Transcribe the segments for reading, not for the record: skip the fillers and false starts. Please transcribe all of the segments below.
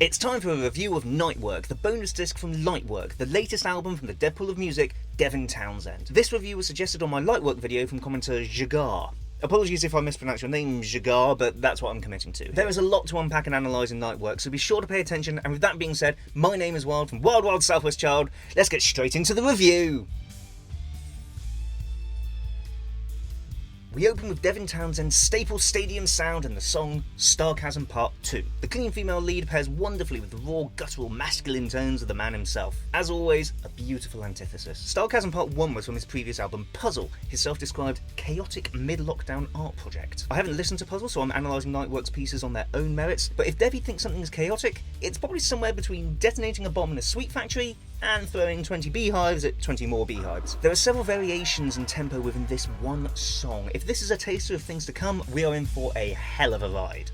It's time for a review of Nightwork, the bonus disc from Lightwork, the latest album from the Deadpool of music, Devin Townsend. This review was suggested on my Lightwork video from commenter Jagar. Apologies if I mispronounce your name, Jagar, but that's what I'm committing to. There is a lot to unpack and analyse in Nightwork, so be sure to pay attention, and with that being said, my name is Wild from Wild Wild Southwest Child. Let's get straight into the review! We open with Devin Townsend's staple stadium sound and the song Sarcasm Part 2. The clean female lead pairs wonderfully with the raw, guttural, masculine tones of the man himself. As always, a beautiful antithesis. Sarcasm Part 1 was from his previous album Puzzle, his self-described chaotic mid-lockdown art project. I haven't listened to Puzzle, so I'm analysing Nightwork's pieces on their own merits, but if Devi thinks something is chaotic, it's probably somewhere between detonating a bomb in a sweet factory and throwing 20 beehives at 20 more beehives. There are several variations in tempo within this one song. If this is a taster of things to come, we are in for a hell of a ride.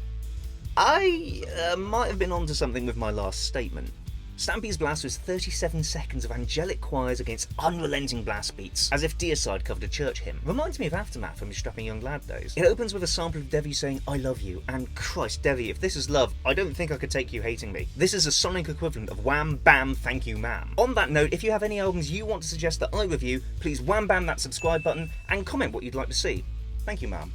I might have been onto something with my last statement. Stampy's blast was 37 seconds of angelic choirs against unrelenting blast beats, as if Deicide covered a church hymn. Reminds me of Aftermath from his strapping young lad days. It opens with a sample of Devi saying, "I love you," and Christ, Devi, if this is love, I don't think I could take you hating me. This is a sonic equivalent of Wham Bam Thank You Ma'am. On that note, if you have any albums you want to suggest that I review, please wham bam that subscribe button and comment what you'd like to see. Thank you, ma'am.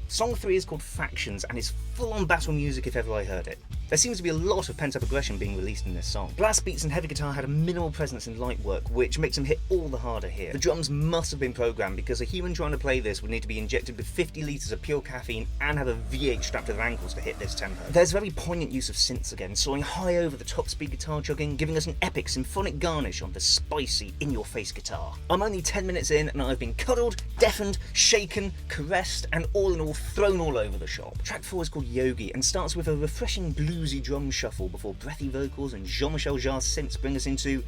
Song 3 is called Factions and is full-on battle music if ever I heard it. There seems to be a lot of pent-up aggression being released in this song. Blast beats and heavy guitar had a minimal presence in Lightwork, which makes them hit all the harder here. The drums must have been programmed because a human trying to play this would need to be injected with 50 litres of pure caffeine and have a V8 strapped to their ankles to hit this tempo. There's very poignant use of synths again, soaring high over the top-speed guitar chugging, giving us an epic symphonic garnish on the spicy, in-your-face guitar. I'm only 10 minutes in and I've been cuddled, deafened, shaken, caressed, and all in all thrown all over the shop. Track 4 is called Yogi and starts with a refreshing bluesy drum shuffle before breathy vocals and Jean-Michel Jarre's synths bring us into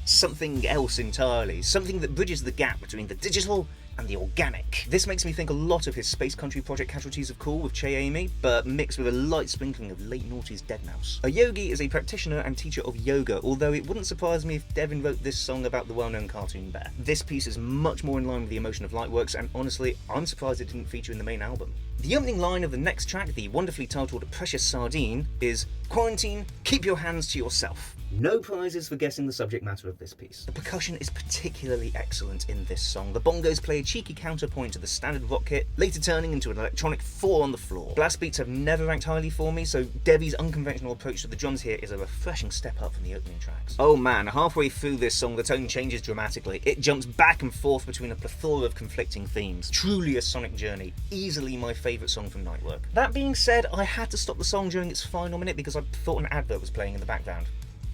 something else entirely, something that bridges the gap between the digital and the organic. This makes me think a lot of his Space Country project Casualties of Cool with Che Amy, but mixed with a light sprinkling of late noughties Deadmau5. A yogi is a practitioner and teacher of yoga, although it wouldn't surprise me if Devin wrote this song about the well-known cartoon bear. This piece is much more in line with the emotion of Lightworks, and honestly, I'm surprised it didn't feature in the main album. The opening line of the next track, the wonderfully titled Precious Sardine, is "Quarantine, keep your hands to yourself." No prizes for guessing the subject matter of this piece. The percussion is particularly excellent in this song. The bongos play a cheeky counterpoint to the standard rock kit, later turning into an electronic 4 on the floor. Blast beats have never ranked highly for me, so Devi's unconventional approach to the drums here is a refreshing step up from the opening tracks. Oh man, halfway through this song the tone changes dramatically. It jumps back and forth between a plethora of conflicting themes. Truly a sonic journey, easily my favourite song from Nightwork. That being said, I had to stop the song during its final minute because I thought an advert was playing in the background.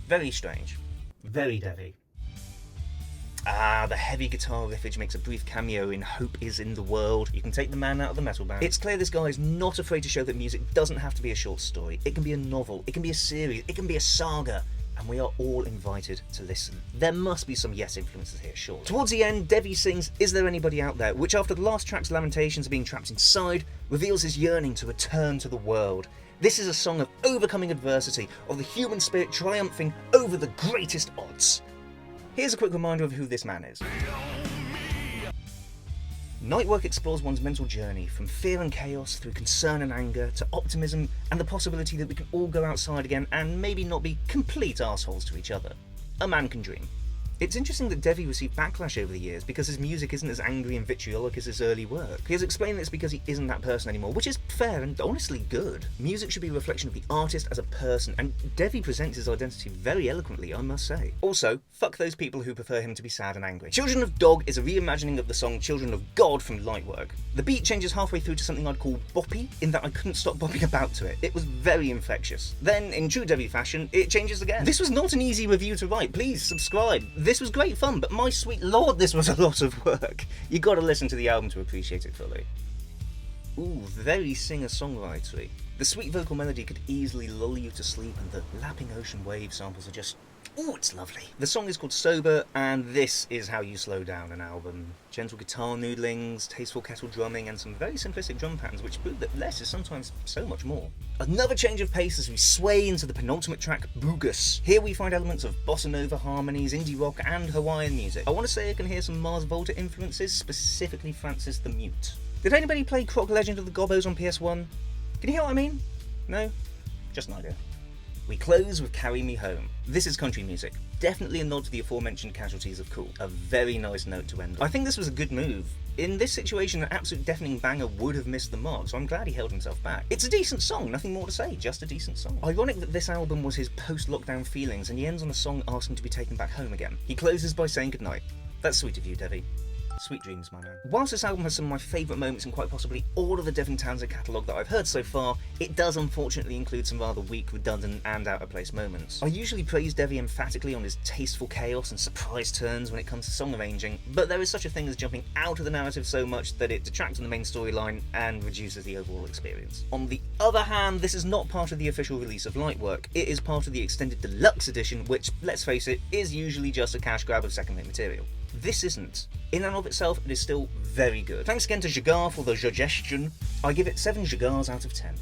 Very strange. Very Devi. The heavy guitar riffage makes a brief cameo in Hope Is in the World. You can take the man out of the metal band. It's clear this guy is not afraid to show that music doesn't have to be a short story. It can be a novel, it can be a series, it can be a saga, and we are all invited to listen. There must be some Yes influences here, sure. Towards the end, Devi sings Is There Anybody Out There, which after the last track's lamentations of being trapped inside, reveals his yearning to return to the world. This is a song of overcoming adversity, of the human spirit triumphing over the greatest odds. Here's a quick reminder of who this man is. Nightwork explores one's mental journey, from fear and chaos through concern and anger to optimism and the possibility that we can all go outside again and maybe not be complete assholes to each other. A man can dream. It's interesting that Devi received backlash over the years because his music isn't as angry and vitriolic as his early work. He has explained it's because he isn't that person anymore, which is fair and honestly good. Music should be a reflection of the artist as a person, and Devi presents his identity very eloquently, I must say. Also, fuck those people who prefer him to be sad and angry. Children of Dog is a reimagining of the song Children of God from Lightwork. The beat changes halfway through to something I'd call boppy, in that I couldn't stop bopping about to it. It was very infectious. Then, in true Devi fashion, it changes again. This was not an easy review to write. Please subscribe. This was great fun, but my sweet lord, this was a lot of work. You gotta listen to the album to appreciate it fully. Ooh, very singer-songwritery. The sweet vocal melody could easily lull you to sleep, and the lapping ocean wave samples are just... ooh, it's lovely. The song is called Sober, and this is how you slow down an album. Gentle guitar noodlings, tasteful kettle drumming, and some very simplistic drum patterns which prove that less is sometimes so much more. Another change of pace as we sway into the penultimate track, Boogus. Here we find elements of bossa nova harmonies, indie rock, and Hawaiian music. I want to say I can hear some Mars Volta influences, specifically Francis the Mute. Did anybody play Croc Legend of the Gobbos on PS1? Can you hear what I mean? No? Just an idea. We close with Carry Me Home. This is country music. Definitely a nod to the aforementioned casualties of cool. A very nice note to end on. I think this was a good move. In this situation, an absolute deafening banger would have missed the mark, so I'm glad he held himself back. It's a decent song, nothing more to say, just a decent song. Ironic that this album was his post-lockdown feelings, and he ends on a song asking to be taken back home again. He closes by saying goodnight. That's sweet of you, Devy. Sweet dreams, my man. Whilst this album has some of my favourite moments in quite possibly all of the Devin Townsend catalogue that I've heard so far, it does unfortunately include some rather weak, redundant and out-of-place moments. I usually praise Devy emphatically on his tasteful chaos and surprise turns when it comes to song arranging, but there is such a thing as jumping out of the narrative so much that it detracts from the main storyline and reduces the overall experience. On the other hand, this is not part of the official release of Lightwork. It is part of the extended Deluxe edition, which, let's face it, is usually just a cash grab of second-rate material. This isn't. In and of itself, it is still very good. Thanks again to Jagar for the suggestion. I give it 7 Jagars out of 10.